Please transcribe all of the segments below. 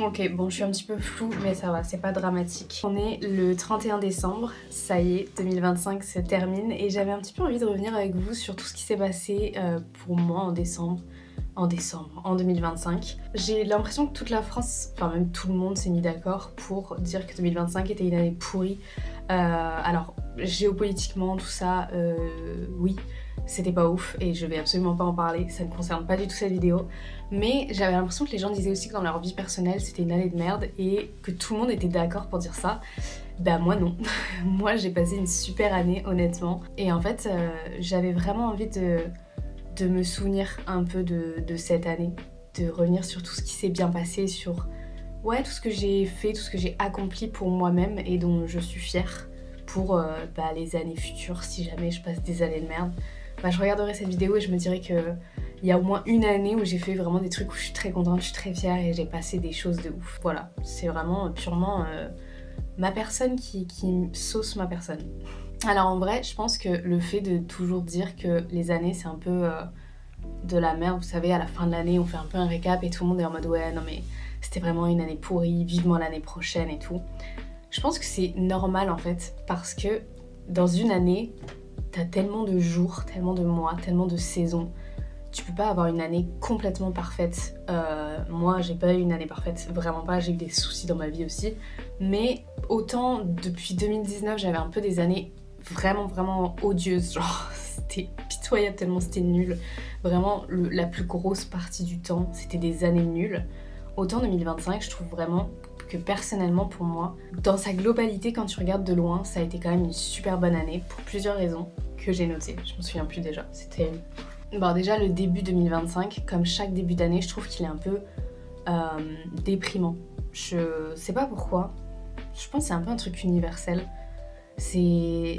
Ok, bon, je suis un petit peu floue, mais ça va, c'est pas dramatique. On est le 31 décembre, ça y est, 2025 se termine, et j'avais un petit peu envie de revenir avec vous sur tout ce qui s'est passé pour moi en 2025. J'ai l'impression que toute la France, enfin même tout le monde s'est mis d'accord pour dire que 2025 était une année pourrie. Alors, géopolitiquement, tout ça, oui, c'était pas ouf et je vais absolument pas en parler, ça ne concerne pas du tout cette vidéo. Mais j'avais l'impression que les gens disaient aussi que dans leur vie personnelle c'était une année de merde et que tout le monde était d'accord pour dire ça. Bah moi non, moi j'ai passé une super année honnêtement. Et en fait j'avais vraiment envie de me souvenir un peu de cette année, de revenir sur tout ce qui s'est bien passé, sur ouais, tout ce que j'ai fait, tout ce que j'ai accompli pour moi-même et dont je suis fière pour les années futures si jamais je passe des années de merde. Bah, je regarderai cette vidéo et je me dirais que il y a au moins une année où j'ai fait vraiment des trucs où je suis très contente, je suis très fière et j'ai passé des choses de ouf. Voilà, c'est vraiment purement ma personne qui sauce ma personne. Alors en vrai, je pense que le fait de toujours dire que les années c'est un peu de la merde, vous savez, à la fin de l'année on fait un peu un récap et tout le monde est en mode ouais non mais c'était vraiment une année pourrie, vivement l'année prochaine et tout. Je pense que c'est normal en fait parce que dans une année, t'as tellement de jours, tellement de mois, tellement de saisons. Tu peux pas avoir une année complètement parfaite. Moi, j'ai pas eu une année parfaite, vraiment pas. J'ai eu des soucis dans ma vie aussi. Mais autant depuis 2019, j'avais un peu des années vraiment odieuses. Genre, c'était pitoyable tellement c'était nul. Vraiment, la plus grosse partie du temps, c'était des années nulles. Autant 2025, je trouve vraiment que personnellement pour moi, dans sa globalité, quand tu regardes de loin, ça a été quand même une super bonne année pour plusieurs raisons que j'ai notées. Je me souviens plus déjà. C'était bon, déjà le début 2025, comme chaque début d'année, je trouve qu'il est un peu déprimant. Je sais pas pourquoi. Je pense que c'est un peu un truc universel. Je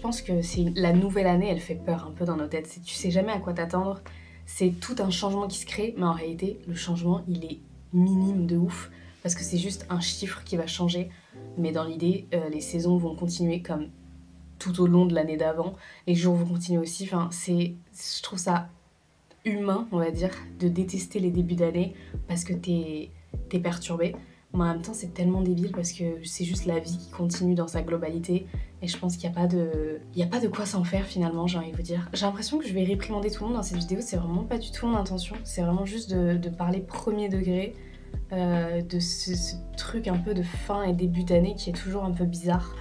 pense que c'est la nouvelle année, elle fait peur un peu dans nos têtes. Tu sais jamais à quoi t'attendre. C'est tout un changement qui se crée, mais en réalité, le changement, il est minime de ouf. Parce que c'est juste un chiffre qui va changer. Mais dans l'idée, les saisons vont continuer comme tout au long de l'année d'avant. Les jours vont continuer aussi. Enfin, je trouve ça humain, on va dire, de détester les débuts d'année parce que t'es perturbé. Mais en même temps, c'est tellement débile parce que c'est juste la vie qui continue dans sa globalité. Et je pense qu'il n'y a pas de quoi s'en faire finalement, j'ai envie de vous dire. J'ai l'impression que je vais réprimander tout le monde dans cette vidéo. C'est vraiment pas du tout mon intention. C'est vraiment juste de parler premier degré. De ce truc un peu de fin et début d'année qui est toujours un peu bizarre.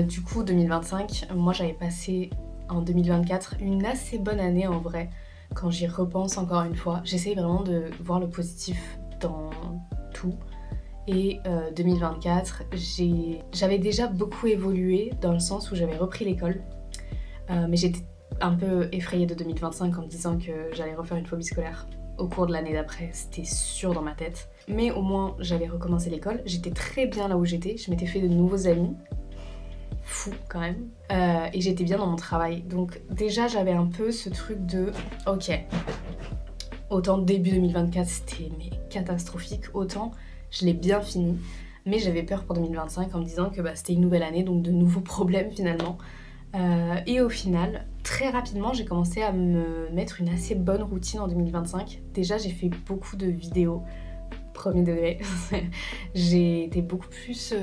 Du coup, 2025, moi j'avais passé en 2024 une assez bonne année en vrai. Quand j'y repense encore une fois, j'essaye vraiment de voir le positif dans tout. Et 2024, j'avais déjà beaucoup évolué dans le sens où j'avais repris l'école. Mais j'étais un peu effrayée de 2025 en me disant que j'allais refaire une phobie scolaire au cours de l'année d'après, c'était sûr dans ma tête. Mais au moins, j'avais recommencé l'école, j'étais très bien là où j'étais, je m'étais fait de nouveaux amis, fou quand même, et j'étais bien dans mon travail. Donc déjà, j'avais un peu ce truc de, ok, autant début 2024, c'était mais catastrophique, autant je l'ai bien fini, mais j'avais peur pour 2025 en me disant que c'était une nouvelle année, donc de nouveaux problèmes finalement. Et au final, très rapidement, j'ai commencé à me mettre une assez bonne routine en 2025. Déjà, j'ai fait beaucoup de vidéos, premier degré. J'ai été beaucoup plus...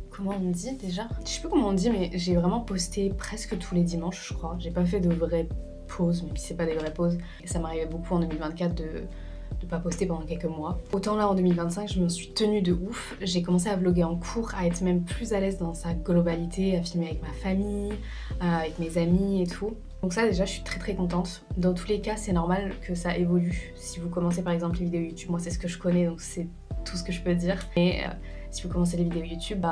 comment on dit déjà? Je sais plus comment on dit, mais j'ai vraiment posté presque tous les dimanches, je crois. J'ai pas fait de vraies pauses, même si c'est pas des vraies pauses. Et ça m'arrivait beaucoup en 2024 de pas poster pendant quelques mois. Autant là en 2025, je me suis tenue de ouf. J'ai commencé à vlogger en cours, à être même plus à l'aise dans sa globalité, à filmer avec ma famille, avec mes amis et tout. Donc ça déjà, je suis très contente. Dans tous les cas, c'est normal que ça évolue. Si vous commencez par exemple les vidéos YouTube, moi c'est ce que je connais, donc c'est tout ce que je peux dire. Mais si vous commencez les vidéos YouTube,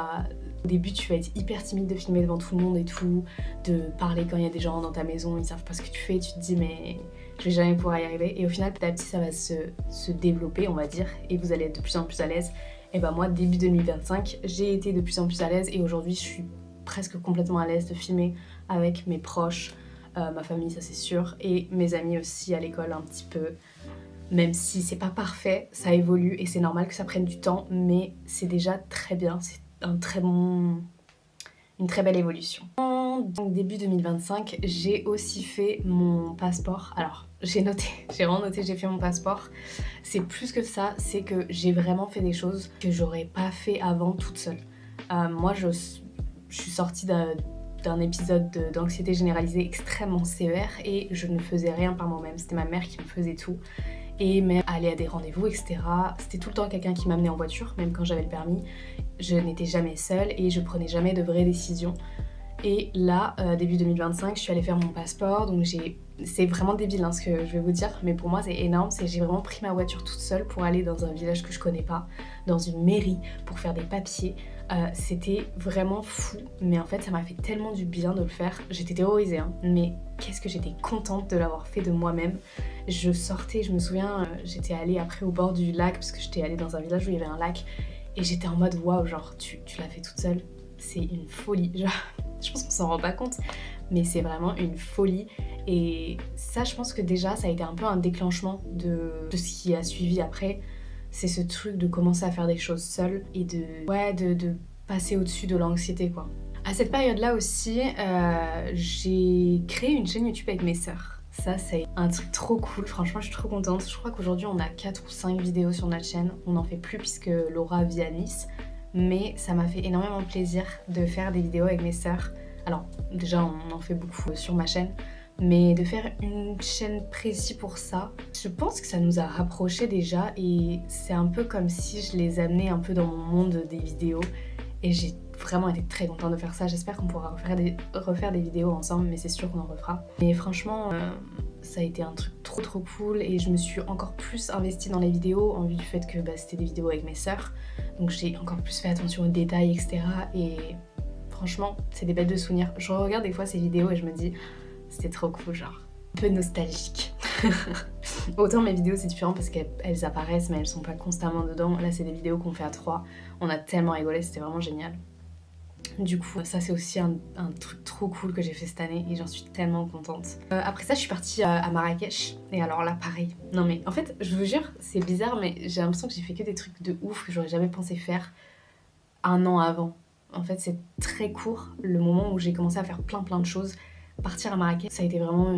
au début tu vas être hyper timide de filmer devant tout le monde et tout, de parler quand il y a des gens dans ta maison, ils savent pas ce que tu fais, tu te dis mais je vais jamais pouvoir y arriver. Et au final, petit à petit, ça va se développer, on va dire, et vous allez être de plus en plus à l'aise. Et moi, début 2025, j'ai été de plus en plus à l'aise et aujourd'hui, je suis presque complètement à l'aise de filmer avec mes proches, ma famille, ça c'est sûr, et mes amis aussi à l'école un petit peu. Même si c'est pas parfait, ça évolue et c'est normal que ça prenne du temps, mais c'est déjà très bien, c'est une très belle évolution. Donc début 2025, j'ai aussi fait mon passeport. Alors, j'ai noté, j'ai vraiment noté, j'ai fait mon passeport. C'est plus que ça, c'est que j'ai vraiment fait des choses que j'aurais pas fait avant toute seule. Moi, je suis sortie d'un épisode d'anxiété généralisée extrêmement sévère et je ne faisais rien par moi-même. C'était ma mère qui me faisait tout. Et même aller à des rendez-vous, etc. C'était tout le temps quelqu'un qui m'amenait en voiture, même quand j'avais le permis. Je n'étais jamais seule et je prenais jamais de vraies décisions. Et là, début 2025, je suis allée faire mon passeport, donc c'est vraiment débile ce que je vais vous dire, mais pour moi c'est énorme, j'ai vraiment pris ma voiture toute seule pour aller dans un village que je connais pas, dans une mairie, pour faire des papiers. C'était vraiment fou, mais en fait ça m'a fait tellement du bien de le faire. J'étais terrorisée, mais qu'est-ce que j'étais contente de l'avoir fait de moi-même. Je sortais, je me souviens, j'étais allée après au bord du lac, parce que j'étais allée dans un village où il y avait un lac, et j'étais en mode waouh, genre tu l'as fait toute seule, c'est une folie. Genre, je pense qu'on s'en rend pas compte, mais c'est vraiment une folie. Et ça, je pense que déjà, ça a été un peu un déclenchement de ce qui a suivi après. C'est ce truc de commencer à faire des choses seule et de passer au-dessus de l'anxiété, quoi. À cette période-là aussi, j'ai créé une chaîne YouTube avec mes sœurs. Ça, c'est un truc trop cool. Franchement, je suis trop contente. Je crois qu'aujourd'hui, on a 4 ou 5 vidéos sur notre chaîne. On n'en fait plus puisque Laura vit à Nice. Mais ça m'a fait énormément plaisir de faire des vidéos avec mes sœurs. Alors déjà on en fait beaucoup sur ma chaîne, mais de faire une chaîne précise pour ça, je pense que ça nous a rapprochés déjà et c'est un peu comme si je les amenais un peu dans mon monde des vidéos et j'ai vraiment été très contente de faire ça. J'espère qu'on pourra refaire des vidéos ensemble, mais c'est sûr qu'on en refera. Mais franchement, ça a été un truc trop cool et je me suis encore plus investie dans les vidéos en vue du fait que c'était des vidéos avec mes sœurs. Donc j'ai encore plus fait attention aux détails, etc. Et franchement, c'est des bêtes de souvenirs. Je regarde des fois ces vidéos et je me dis, c'était trop cool, genre un peu nostalgique. Autant mes vidéos c'est différent parce qu'elles apparaissent mais elles sont pas constamment dedans. Là c'est des vidéos qu'on fait à 3. On a tellement rigolé, c'était vraiment génial. Du coup, ça c'est aussi un truc trop cool que j'ai fait cette année et j'en suis tellement contente. Après ça, je suis partie à Marrakech et alors là, pareil. Non mais en fait, je vous jure, c'est bizarre mais j'ai l'impression que j'ai fait que des trucs de ouf que j'aurais jamais pensé faire un an avant. En fait, c'est très court le moment où j'ai commencé à faire plein de choses. Partir à Marrakech, ça a été vraiment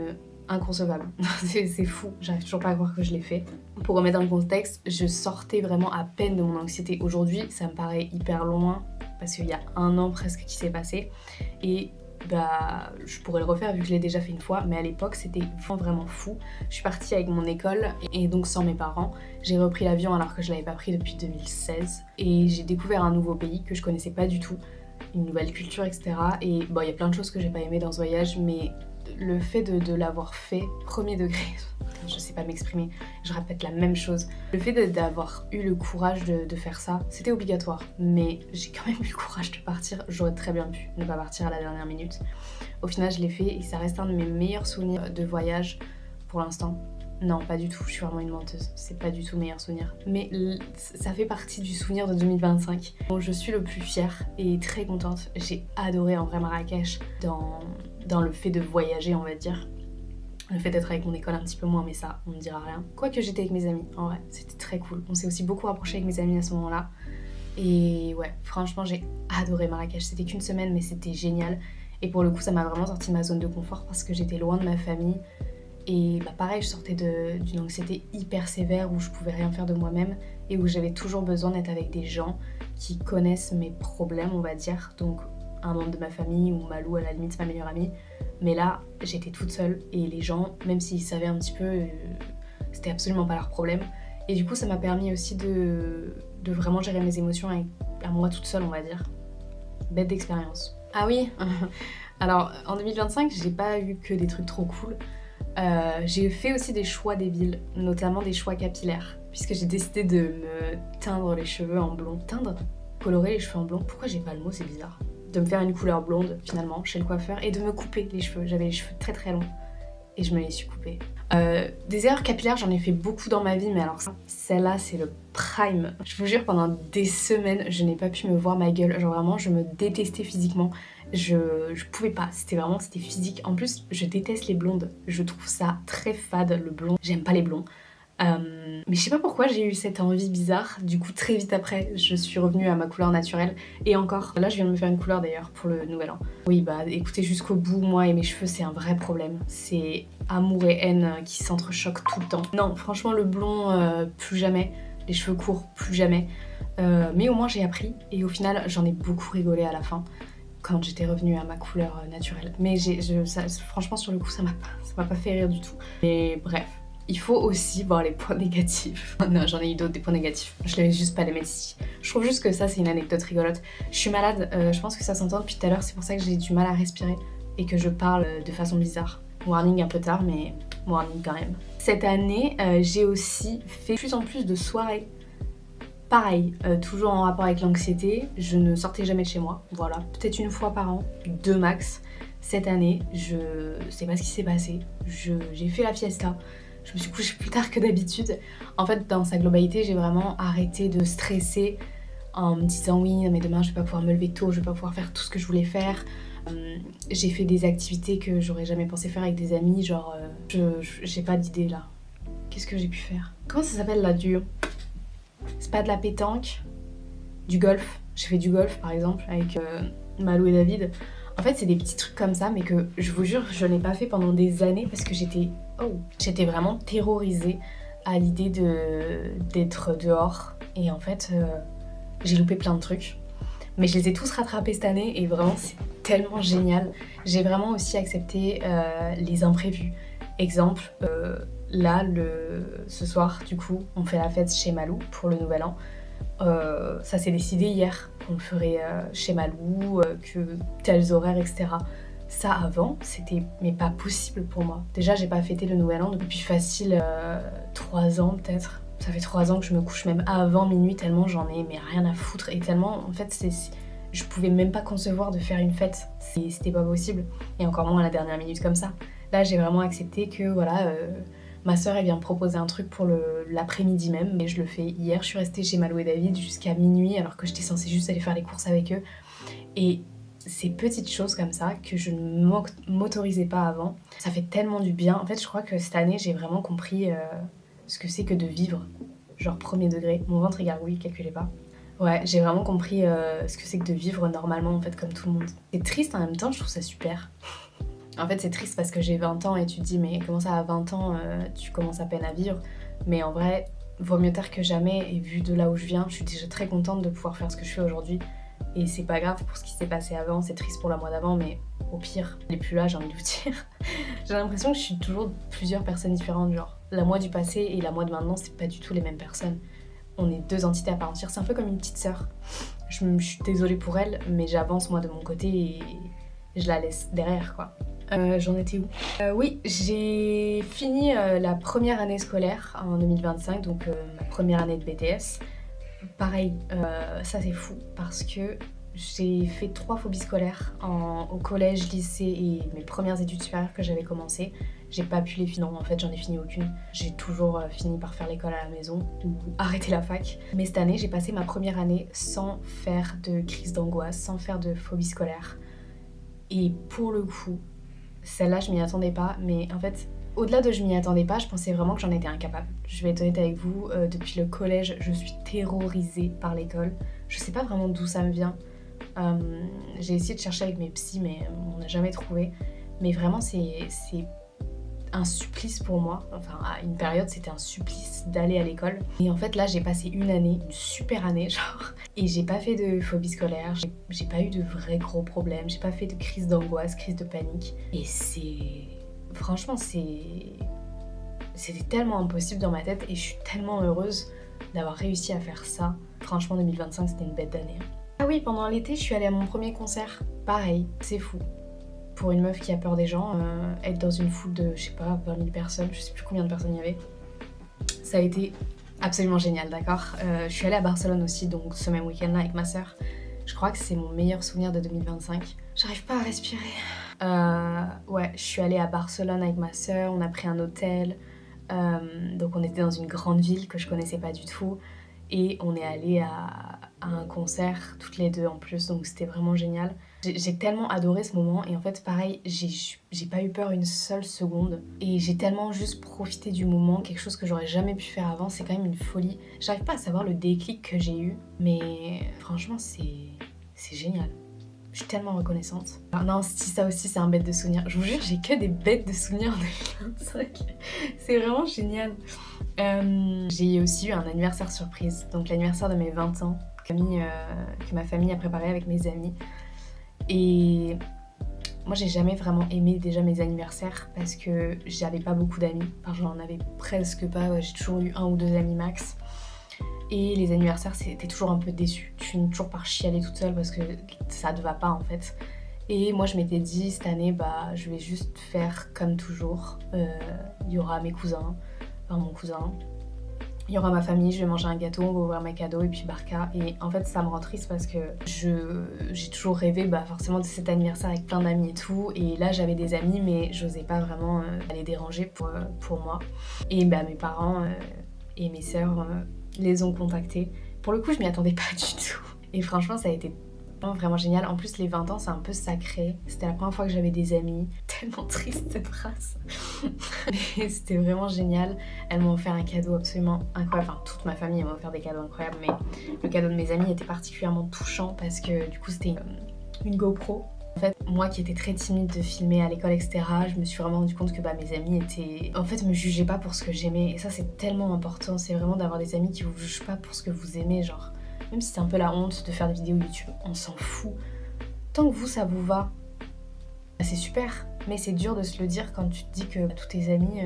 inconcevable. C'est fou, j'arrive toujours pas à croire que je l'ai fait. Pour remettre dans le contexte, je sortais vraiment à peine de mon anxiété. Aujourd'hui, ça me paraît hyper loin parce qu'il y a un an presque qui s'est passé et je pourrais le refaire vu que je l'ai déjà fait une fois, mais à l'époque c'était vraiment fou. Je suis partie avec mon école et donc sans mes parents. J'ai repris l'avion alors que je l'avais pas pris depuis 2016 et j'ai découvert un nouveau pays que je connaissais pas du tout, une nouvelle culture, etc. Et il y a plein de choses que j'ai pas aimé dans ce voyage, mais le fait de l'avoir fait premier degré, je sais pas m'exprimer, je répète la même chose. Le fait d'avoir eu le courage de faire ça, c'était obligatoire, mais j'ai quand même eu le courage de partir. J'aurais très bien pu ne pas partir à la dernière minute. Au final, je l'ai fait et ça reste un de mes meilleurs souvenirs de voyage pour l'instant. Non, pas du tout, je suis vraiment une menteuse. C'est pas du tout meilleur souvenir. Mais ça fait partie du souvenir de 2025. Bon, je suis le plus fière et très contente. J'ai adoré en vrai Marrakech dans le fait de voyager, on va dire. Le fait d'être avec mon école un petit peu moins, mais ça, on me dira rien. Quoique j'étais avec mes amis, en vrai, c'était très cool. On s'est aussi beaucoup rapprochés avec mes amis à ce moment-là. Et ouais, franchement, j'ai adoré Marrakech. C'était qu'une semaine, mais c'était génial. Et pour le coup, ça m'a vraiment sorti de ma zone de confort parce que j'étais loin de ma famille. Et pareil, je sortais d'une anxiété hyper sévère où je pouvais rien faire de moi-même et où j'avais toujours besoin d'être avec des gens qui connaissent mes problèmes, on va dire. Donc un membre de ma famille ou Malou, à la limite, ma meilleure amie. Mais là, j'étais toute seule et les gens, même s'ils savaient un petit peu, c'était absolument pas leur problème. Et du coup, ça m'a permis aussi de vraiment gérer mes émotions à moi toute seule, on va dire. Bête d'expérience. Ah oui, alors en 2025, j'ai pas eu que des trucs trop cool. J'ai fait aussi des choix débiles, notamment des choix capillaires, puisque j'ai décidé de me teindre les cheveux en blond. Teindre? Colorer les cheveux en blond? Pourquoi j'ai pas le mot, c'est bizarre. De me faire une couleur blonde finalement chez le coiffeur et de me couper les cheveux. J'avais les cheveux très longs et je me les suis coupés. Des erreurs capillaires, j'en ai fait beaucoup dans ma vie, mais alors celle-là c'est le prime. Je vous jure, pendant des semaines, je n'ai pas pu me voir ma gueule. Genre vraiment, je me détestais physiquement. Je pouvais pas, c'était physique. En plus, je déteste les blondes. Je trouve ça très fade, le blond. J'aime pas les blonds. Mais je sais pas pourquoi j'ai eu cette envie bizarre. Du coup, très vite après, je suis revenue à ma couleur naturelle. Et encore, là, je viens de me faire une couleur d'ailleurs pour le nouvel an. Oui, bah écoutez, jusqu'au bout, moi et mes cheveux, c'est un vrai problème. C'est amour et haine qui s'entrechoquent tout le temps. Non, franchement, le blond, plus jamais. Les cheveux courts, plus jamais. Mais au moins, j'ai appris. Et au final, j'en ai beaucoup rigolé à la fin quand j'étais revenue à ma couleur naturelle. Mais franchement, sur le coup, ça m'a pas fait rire du tout. Mais bref. Il faut aussi voir les points négatifs. Non, j'en ai eu d'autres, des points négatifs. Je vais juste pas les mettre ici. Je trouve juste que ça, c'est une anecdote rigolote. Je suis malade, je pense que ça s'entend depuis tout à l'heure, c'est pour ça que j'ai du mal à respirer et que je parle de façon bizarre. Warning un peu tard, mais warning quand même. Cette année, j'ai aussi fait de plus en plus de soirées. Pareil, toujours en rapport avec l'anxiété, je ne sortais jamais de chez moi. Voilà, peut-être une fois par an, 2 max. Cette année, je sais pas ce qui s'est passé. J'ai fait la fiesta. Je me suis couchée plus tard que d'habitude. En fait, dans sa globalité, j'ai vraiment arrêté de stresser en me disant oui, mais demain je vais pas pouvoir me lever tôt, je vais pas pouvoir faire tout ce que je voulais faire. J'ai fait des activités que j'aurais jamais pensé faire avec des amis, genre j'ai pas d'idée là. Qu'est-ce que j'ai pu faire? Comment ça s'appelle là, c'est pas de la pétanque, du golf. J'ai fait du golf par exemple avec Malou et David. En fait, c'est des petits trucs comme ça, mais que je vous jure, je n'ai pas fait pendant des années parce que j'étais vraiment terrorisée à l'idée d'être dehors. Et en fait, j'ai loupé plein de trucs. Mais je les ai tous rattrapés cette année et vraiment, c'est tellement génial. J'ai vraiment aussi accepté les imprévus. Exemple, là, ce soir, du coup, on fait la fête chez Malou pour le nouvel an. Ça s'est décidé hier qu'on le ferait chez Malou, que tels horaires, etc. Ça avant, c'était mais pas possible pour moi. Déjà, j'ai pas fêté le nouvel an depuis facile 3 ans peut-être. Ça fait 3 ans que je me couche même avant minuit tellement j'en ai mais rien à foutre et tellement en fait je pouvais même pas concevoir de faire une fête. C'était pas possible et encore moins à la dernière minute comme ça. Là, j'ai vraiment accepté que voilà. Ma soeur elle vient me proposer un truc pour l'après-midi même, mais je le fais hier. Je suis restée chez Malou et David jusqu'à minuit alors que j'étais censée juste aller faire les courses avec eux. Et ces petites choses comme ça que je ne m'autorisais pas avant, ça fait tellement du bien. En fait, je crois que cette année, j'ai vraiment compris ce que c'est que de vivre, genre premier degré. Mon ventre est gargouille, calculez pas. Ouais, j'ai vraiment compris ce que c'est que de vivre normalement en fait comme tout le monde. C'est triste en même temps, je trouve ça super. En fait, c'est triste parce que j'ai 20 ans et tu te dis, mais comment ça, à 20 ans, tu commences à peine à vivre. Mais en vrai, vaut mieux tard que jamais. Et vu de là où je viens, je suis déjà très contente de pouvoir faire ce que je fais aujourd'hui. Et c'est pas grave pour ce qui s'est passé avant, c'est triste pour la moi d'avant, mais au pire, elle est plus là, j'ai envie de vous dire. J'ai l'impression que je suis toujours plusieurs personnes différentes, genre la moi du passé et la moi de maintenant, c'est pas du tout les mêmes personnes. On est 2 entités à part entière, c'est un peu comme une petite sœur. Je suis désolée pour elle, mais j'avance moi de mon côté et je la laisse derrière quoi. J'en étais où? Oui, j'ai fini la première année scolaire en 2025, donc ma première année de BTS. Pareil, ça c'est fou parce que j'ai fait 3 phobies scolaires au collège, lycée et mes premières études supérieures que j'avais commencé. J'ai pas pu les finir, en fait j'en ai fini aucune. J'ai toujours fini par faire l'école à la maison ou arrêter la fac. Mais cette année, j'ai passé ma première année sans faire de crise d'angoisse, sans faire de phobie scolaire. Et pour le coup, celle-là, je m'y attendais pas, mais en fait, au-delà de je m'y attendais pas, je pensais vraiment que j'en étais incapable. Je vais être honnête avec vous, depuis le collège, je suis terrorisée par l'école. Je sais pas vraiment d'où ça me vient. J'ai essayé de chercher avec mes psys, mais on n'a jamais trouvé. Mais vraiment, c'est un supplice pour moi. Enfin, à une période, c'était un supplice d'aller à l'école. Et en fait, là, j'ai passé une année, une super année, genre. Et j'ai pas fait de phobie scolaire, j'ai pas eu de vrais gros problèmes, j'ai pas fait de crise d'angoisse, crise de panique. Et franchement, c'était tellement impossible dans ma tête et je suis tellement heureuse d'avoir réussi à faire ça. Franchement, 2025, c'était une bête d'année. Ah oui, pendant l'été, je suis allée à mon premier concert. Pareil, c'est fou. Pour une meuf qui a peur des gens, être dans une foule de, je sais pas, 20 000 personnes, je sais plus combien de personnes il y avait, ça a été absolument génial, d'accord. Je suis allée à Barcelone aussi, donc ce même week-end-là avec ma sœur. Je crois que c'est mon meilleur souvenir de 2025. J'arrive pas à respirer. Ouais, je suis allée à Barcelone avec ma sœur, on a pris un hôtel. Donc on était dans une grande ville que je connaissais pas du tout. et on est allé à un concert toutes les deux en plus, donc c'était vraiment génial. J'ai tellement adoré ce moment et en fait pareil, j'ai pas eu peur une seule seconde et j'ai tellement juste profité du moment, quelque chose que j'aurais jamais pu faire avant, c'est quand même une folie. J'arrive pas à savoir le déclic que j'ai eu, mais franchement c'est génial. Je suis tellement reconnaissante. Ah non, si ça aussi c'est un bête de souvenir. Je vous jure, j'ai que des bêtes de souvenirs en 2025. C'est vraiment génial. J'ai aussi eu un anniversaire surprise, donc l'anniversaire de mes 20 ans, que ma famille a préparé avec mes amis. Et moi j'ai jamais vraiment aimé déjà mes anniversaires parce que j'avais pas beaucoup d'amis. Enfin j'en avais presque pas, ouais, j'ai toujours eu 1 ou 2 amis max. Et les anniversaires t'es toujours un peu déçue. Tu finis toujours par chialer toute seule parce que ça te va pas en fait. Et moi je m'étais dit cette année je vais juste faire comme toujours. Il y aura mes cousins, enfin mon cousin. Il y aura ma famille, je vais manger un gâteau, on va ouvrir mes cadeaux et puis barca. Et en fait, ça me rend triste parce que j'ai toujours rêvé forcément de cet anniversaire avec plein d'amis et tout. Et là, j'avais des amis, mais j'osais pas vraiment les déranger pour moi. Et mes parents et mes sœurs les ont contactés. Pour le coup, je m'y attendais pas du tout. Et franchement, ça a été vraiment génial. En plus, les 20 ans, c'est un peu sacré. C'était la première fois que j'avais des amis. Tellement triste cette phrase. Mais c'était vraiment génial. Elles m'ont offert un cadeau absolument incroyable. Enfin, toute ma famille m'a offert des cadeaux incroyables, mais le cadeau de mes amis était particulièrement touchant parce que du coup, c'était une GoPro. En fait, moi qui étais très timide de filmer à l'école, etc., je me suis vraiment rendu compte que mes amis me jugeaient pas pour ce que j'aimais. Et ça, c'est tellement important. C'est vraiment d'avoir des amis qui vous jugent pas pour ce que vous aimez, genre. Même si c'est un peu la honte de faire des vidéos YouTube, on s'en fout. Tant que vous, ça vous va, c'est super. Mais c'est dur de se le dire quand tu te dis que tous tes amis,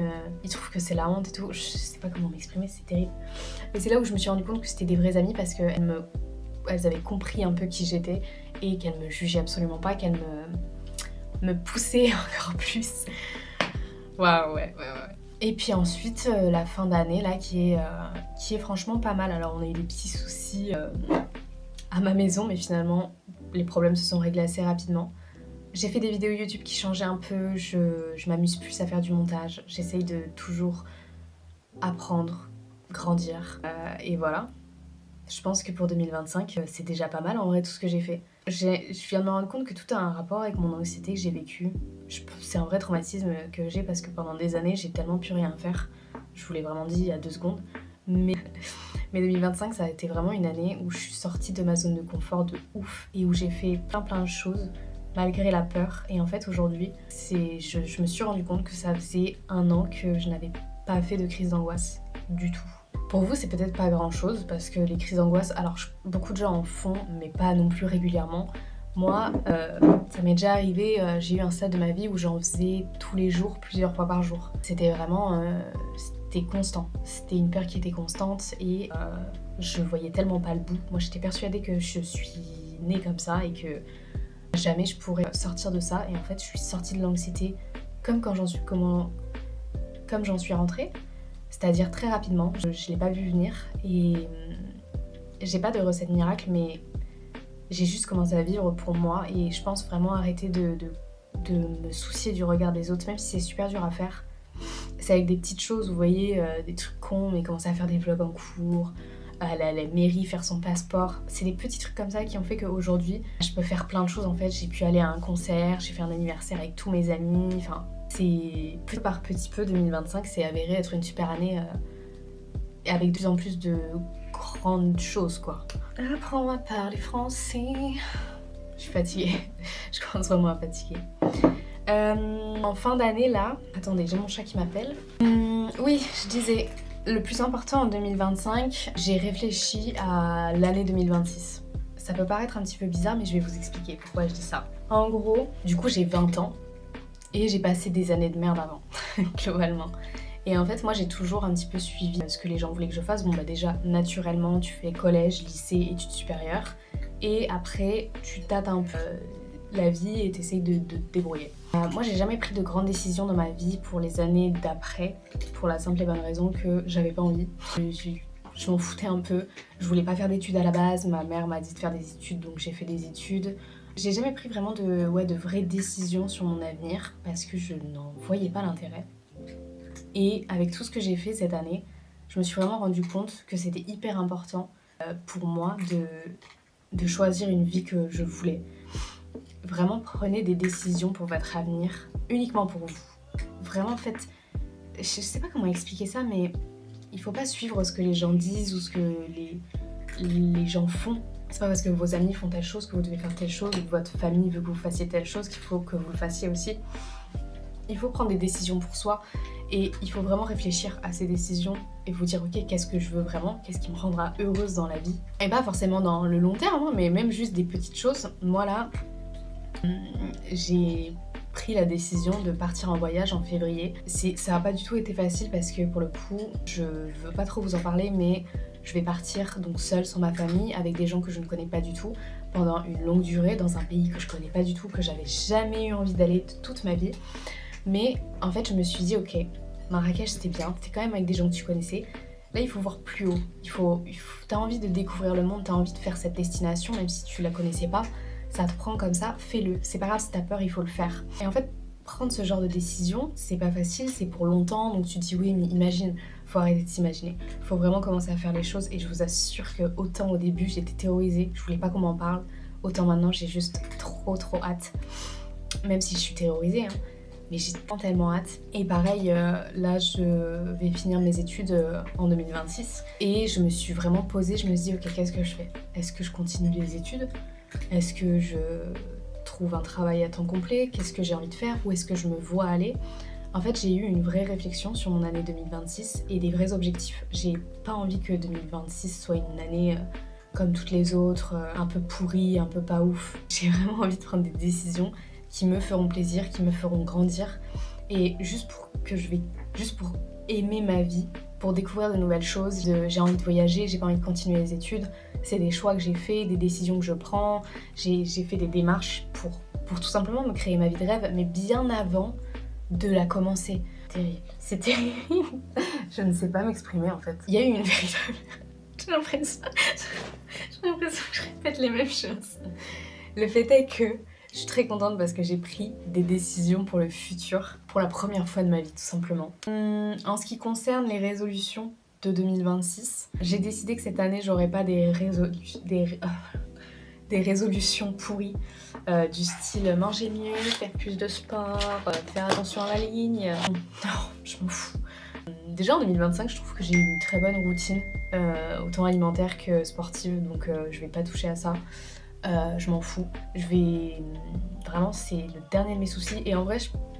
ils trouvent que c'est la honte et tout. Je sais pas comment m'exprimer, c'est terrible. Mais c'est là où je me suis rendu compte que c'était des vrais amis parce qu'elles avaient compris un peu qui j'étais et qu'elles me jugeaient absolument pas, qu'elles me poussaient encore plus. Waouh, ouais. Et puis ensuite, la fin d'année, là, qui est franchement pas mal. Alors, on a eu des petits soucis à ma maison, mais finalement, les problèmes se sont réglés assez rapidement. J'ai fait des vidéos YouTube qui changeaient un peu, je m'amuse plus à faire du montage. J'essaye de toujours apprendre, grandir. Et voilà. Je pense que pour 2025, c'est déjà pas mal en vrai tout ce que j'ai fait. Je viens de me rendre compte que tout a un rapport avec mon anxiété que j'ai vécue. C'est un vrai traumatisme que j'ai parce que pendant des années, j'ai tellement pu rien faire. Je vous l'ai vraiment dit il y a 2 secondes. Mais 2025, ça a été vraiment une année où je suis sortie de ma zone de confort de ouf et où j'ai fait plein de choses malgré la peur. Et en fait, aujourd'hui, je me suis rendu compte que ça faisait 1 an que je n'avais pas fait de crise d'angoisse du tout. Pour vous, c'est peut-être pas grand-chose parce que les crises d'angoisse, alors beaucoup de gens en font, mais pas non plus régulièrement. Moi, ça m'est déjà arrivé, j'ai eu un stade de ma vie où j'en faisais tous les jours, plusieurs fois par jour. C'était vraiment, c'était constant. C'était une peur qui était constante et je voyais tellement pas le bout. Moi, j'étais persuadée que je suis née comme ça et que jamais je pourrais sortir de ça. Et en fait, je suis sortie de l'anxiété comme j'en suis rentrée. C'est-à-dire très rapidement, je l'ai pas vu venir et j'ai pas de recette miracle mais j'ai juste commencé à vivre pour moi et je pense vraiment arrêter de me soucier du regard des autres, même si c'est super dur à faire. C'est avec des petites choses, vous voyez, des trucs cons, mais commencer à faire des vlogs en cours, à la mairie faire son passeport. C'est des petits trucs comme ça qui ont fait qu'aujourd'hui, je peux faire plein de choses en fait. J'ai pu aller à un concert, j'ai fait un anniversaire avec tous mes amis, enfin... C'est peu par petit peu, 2025 c'est avéré être une super année avec de plus en plus de grandes choses quoi. Apprends à parler français. Je suis fatiguée, je commence vraiment à fatiguer. En fin d'année là, attendez, j'ai mon chat qui m'appelle. Oui, je disais, le plus important en 2025, j'ai réfléchi à l'année 2026. Ça peut paraître un petit peu bizarre mais je vais vous expliquer pourquoi je dis ça. En gros, du coup j'ai 20 ans. Et j'ai passé des années de merde avant, globalement. Et en fait, moi, j'ai toujours un petit peu suivi ce que les gens voulaient que je fasse. Déjà, naturellement, tu fais collège, lycée, études supérieures. Et après, tu tâtes un peu la vie et t'essayes de te débrouiller. Moi, j'ai jamais pris de grandes décisions dans ma vie pour les années d'après, pour la simple et bonne raison que j'avais pas envie. Je m'en foutais un peu. Je voulais pas faire d'études à la base. Ma mère m'a dit de faire des études, donc j'ai fait des études. J'ai jamais pris vraiment de vraies décisions sur mon avenir parce que je n'en voyais pas l'intérêt. Et avec tout ce que j'ai fait cette année, je me suis vraiment rendu compte que c'était hyper important pour moi de choisir une vie que je voulais. Vraiment, prenez des décisions pour votre avenir, uniquement pour vous. Vraiment, faites... Je sais pas comment expliquer ça, mais il faut pas suivre ce que les gens disent ou ce que les gens font. C'est pas parce que vos amis font telle chose que vous devez faire telle chose, ou que votre famille veut que vous fassiez telle chose qu'il faut que vous le fassiez aussi. Il faut prendre des décisions pour soi et il faut vraiment réfléchir à ces décisions et vous dire ok, qu'est-ce que je veux vraiment, qu'est-ce qui me rendra heureuse dans la vie. Et pas forcément dans le long terme, hein, mais même juste des petites choses. Moi là, j'ai pris la décision de partir en voyage en février. Ça n'a pas du tout été facile parce que pour le coup, je veux pas trop vous en parler, mais je vais partir donc seule sans ma famille avec des gens que je ne connais pas du tout pendant une longue durée dans un pays que je connais pas du tout, que j'avais jamais eu envie d'aller de toute ma vie. Mais en fait, je me suis dit ok, Marrakech c'était bien, t'es quand même avec des gens que tu connaissais. Là, il faut voir plus haut. T'as envie de découvrir le monde, t'as envie de faire cette destination, même si tu la connaissais pas. Ça te prend comme ça, fais-le. C'est pas grave si t'as peur, il faut le faire. Et en fait, prendre ce genre de décision, c'est pas facile, c'est pour longtemps. Donc tu te dis oui, mais imagine, faut arrêter de s'imaginer. Faut vraiment commencer à faire les choses. Et je vous assure que autant au début, j'étais terrorisée, je voulais pas qu'on m'en parle. Autant maintenant, j'ai juste trop hâte. Même si je suis terrorisée, hein. Mais j'ai tellement hâte. Et pareil, là, je vais finir mes études en 2026. Et je me suis vraiment posée, je me suis dit, ok, qu'est-ce que je fais? Est-ce que je continue les études? Est-ce que je trouve un travail à temps complet? Qu'est-ce que j'ai envie de faire? Où est-ce que je me vois aller? En fait, j'ai eu une vraie réflexion sur mon année 2026 et des vrais objectifs. J'ai pas envie que 2026 soit une année comme toutes les autres, un peu pourrie, un peu pas ouf. J'ai vraiment envie de prendre des décisions qui me feront plaisir, qui me feront grandir. Et juste pour aimer ma vie, pour découvrir de nouvelles choses. J'ai envie de voyager, j'ai pas envie de continuer les études. C'est des choix que j'ai faits, des décisions que je prends. J'ai fait des démarches pour tout simplement me créer ma vie de rêve, mais bien avant de la commencer. C'est terrible. Je ne sais pas m'exprimer en fait. Il y a eu une véritable... J'ai l'impression que je répète les mêmes choses. Le fait est que je suis très contente parce que j'ai pris des décisions pour le futur, pour la première fois de ma vie tout simplement. En ce qui concerne les résolutions de 2026, j'ai décidé que cette année j'aurais pas des résolutions pourries du style manger mieux, faire plus de sport, faire attention à la ligne. Non, je m'en fous. Déjà en 2025, je trouve que j'ai eu une très bonne routine, autant alimentaire que sportive, donc je vais pas toucher à ça. Je m'en fous. Vraiment, c'est le dernier de mes soucis. Et en vrai,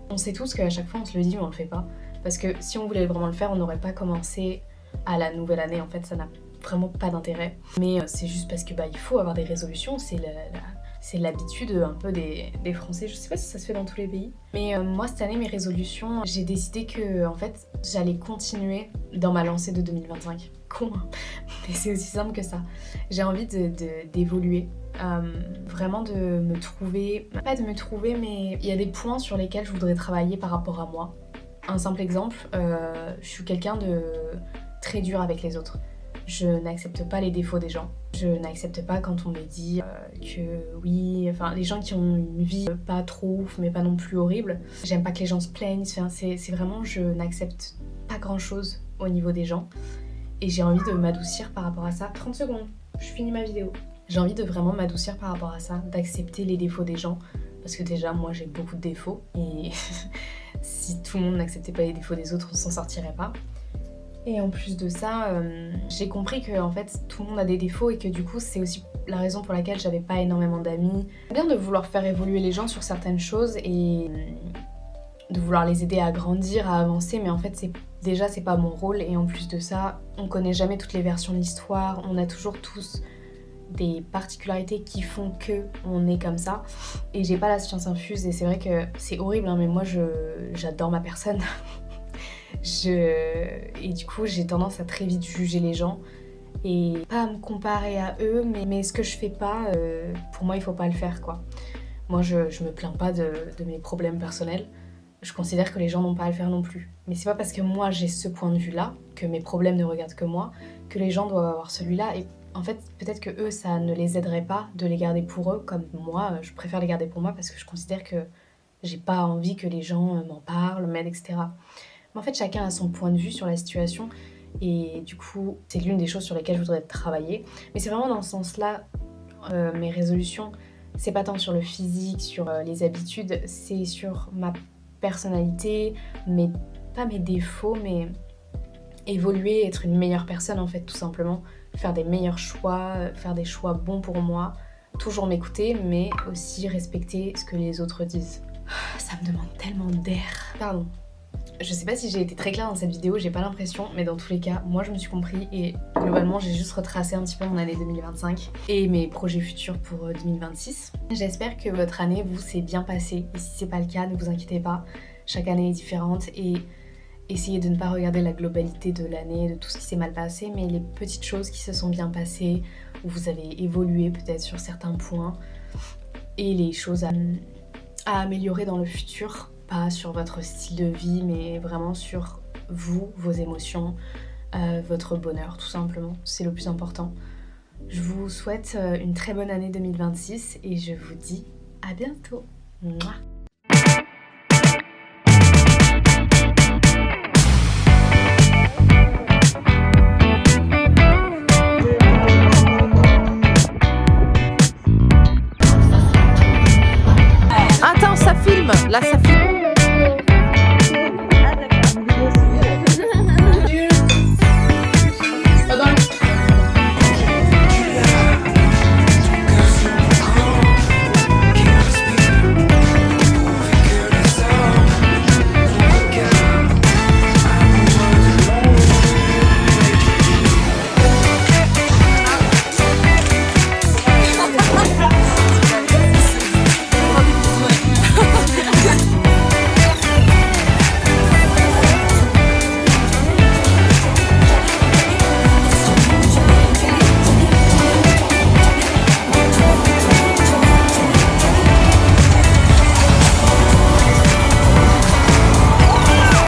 on sait tous qu'à chaque fois, on se le dit, mais on le fait pas. Parce que si on voulait vraiment le faire, on n'aurait pas commencé à la nouvelle année. En fait, ça n'a vraiment pas d'intérêt. Mais c'est juste parce que il faut avoir des résolutions. C'est l'habitude un peu des Français. Je sais pas si ça se fait dans tous les pays. Mais moi, cette année, mes résolutions, j'ai décidé que, en fait, j'allais continuer dans ma lancée de 2025. Con, hein. Mais c'est aussi simple que ça. J'ai envie d'évoluer. Vraiment de me trouver, pas de me trouver, mais il y a des points sur lesquels je voudrais travailler par rapport à moi. Un simple exemple, je suis quelqu'un de très dur avec les autres. Je n'accepte pas les défauts des gens. Je n'accepte pas quand on me dit que oui, enfin les gens qui ont une vie pas trop ouf mais pas non plus horrible. J'aime pas que les gens se plaignent, enfin, c'est vraiment, je n'accepte pas grand chose au niveau des gens. Et j'ai envie de m'adoucir par rapport à ça. 30 secondes, je finis ma vidéo. J'ai envie de vraiment m'adoucir par rapport à ça, d'accepter les défauts des gens. Parce que déjà, moi, j'ai beaucoup de défauts. Et si tout le monde n'acceptait pas les défauts des autres, on s'en sortirait pas. Et en plus de ça, j'ai compris que en fait, tout le monde a des défauts et que du coup, c'est aussi la raison pour laquelle j'avais pas énormément d'amis. C'est bien de vouloir faire évoluer les gens sur certaines choses et de vouloir les aider à grandir, à avancer, mais en fait, c'est pas mon rôle. Et en plus de ça, on connaît jamais toutes les versions de l'histoire. On a toujours tous des particularités qui font que on est comme ça, et j'ai pas la science infuse. Et c'est vrai que c'est horrible, hein, mais moi j'adore ma personne. Et du coup j'ai tendance à très vite juger les gens et pas à me comparer à eux, mais ce que je fais pas, pour moi il faut pas le faire quoi. Moi je me plains pas de mes problèmes personnels, je considère que les gens n'ont pas à le faire non plus. Mais c'est pas parce que moi j'ai ce point de vue là, que mes problèmes ne regardent que moi, que les gens doivent avoir celui-là. Et en fait, peut-être que eux, ça ne les aiderait pas de les garder pour eux, comme moi, je préfère les garder pour moi parce que je considère que j'ai pas envie que les gens m'en parlent, m'aident, etc. Mais en fait, chacun a son point de vue sur la situation Et du coup, c'est l'une des choses sur lesquelles je voudrais travailler. Mais c'est vraiment dans ce sens-là, mes résolutions, c'est pas tant sur le physique, sur les habitudes, c'est sur ma personnalité, pas mes défauts, mais évoluer, être une meilleure personne en fait, tout simplement. Faire des meilleurs choix, faire des choix bons pour moi, toujours m'écouter, mais aussi respecter ce que les autres disent. Ça me demande tellement d'air. Pardon. Je sais pas si j'ai été très claire dans cette vidéo, j'ai pas l'impression, mais dans tous les cas, moi je me suis compris et globalement j'ai juste retracé un petit peu mon année 2025 et mes projets futurs pour 2026. J'espère que votre année vous s'est bien passée et si c'est pas le cas, ne vous inquiétez pas, chaque année est différente et essayez de ne pas regarder la globalité de l'année, de tout ce qui s'est mal passé, mais les petites choses qui se sont bien passées, où vous avez évolué peut-être sur certains points et les choses à améliorer dans le futur. Pas sur votre style de vie, mais vraiment sur vous, vos émotions, votre bonheur, tout simplement. C'est le plus important. Je vous souhaite une très bonne année 2026 et je vous dis à bientôt. Mouah.